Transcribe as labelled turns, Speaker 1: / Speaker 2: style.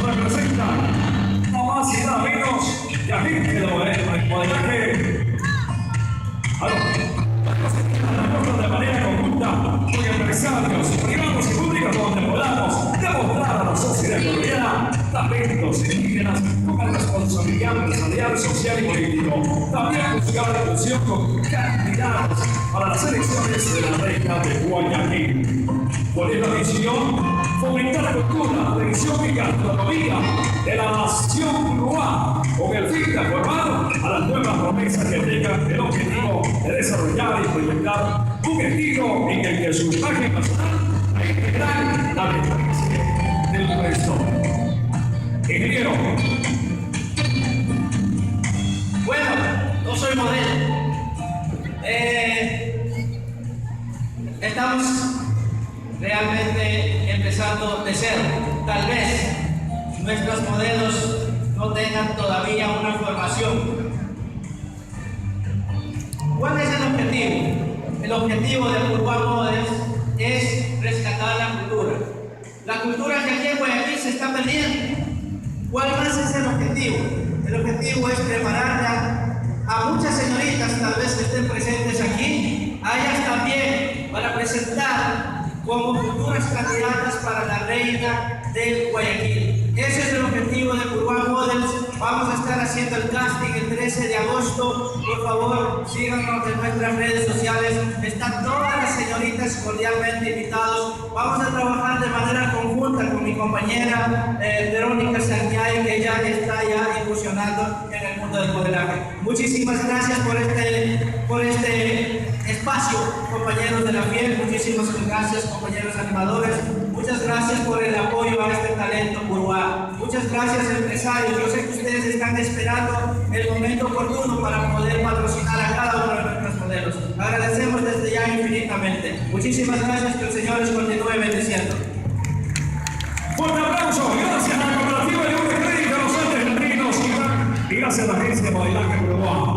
Speaker 1: representa nada más y nada menos que a Ángel modelaje. De manera conjunta con empresarios privados y públicos donde podamos demostrar a la sociedad colombiana talentos indígenas con responsabilidad empresarial, social y político. También buscar la inclusión con candidatos para las elecciones de la región de Guayaquil. Con esta misión, fomentar la cultura, tradición y gastronomía de la nación uruguaya, con el fin de formar a las nuevas promesas que tengan el objetivo de desarrollar y proyectar un estilo en el que su imagen nacional integral la diferencia del resto. Ingeniero.
Speaker 2: Bueno, no soy modelo. Estamos realmente empezando de cero. Tal vez nuestros modelos no tengan todavía una formación. ¿Cuál es el objetivo? El objetivo de Urban Models es rescatar la cultura. La cultura que aquí en Guayaquil se está perdiendo. ¿Cuál más es el objetivo? El objetivo es preparar a muchas señoritas, tal vez que estén presentes aquí, a ellas también, para presentar como futuras candidatas para la reina del Guayaquil. Ese es el objetivo de Urban Models. Vamos a estar haciendo el casting el 13 de agosto. Por favor, síganos en nuestras redes sociales. Están todas las señoritas cordialmente invitados. Vamos a trabajar de manera conjunta con mi compañera Verónica Santiago, que ya está incursionando en el mundo del modelaje. Muchísimas gracias por este espacio, compañeros de la piel. Muchísimas gracias, compañeros animadores. Muchas gracias por el apoyo a este talento uruguayo. Muchas gracias, empresarios. Yo sé que ustedes están esperando el momento oportuno para poder patrocinar a cada uno de nuestros modelos. Agradecemos desde ya infinitamente. Muchísimas gracias, que el Señor les continúe bendiciendo.
Speaker 1: Fuerte aplauso, gracias a la cooperativa de Crédito, los Andes Latinos y gracias a la agencia de modelaje uruguayo.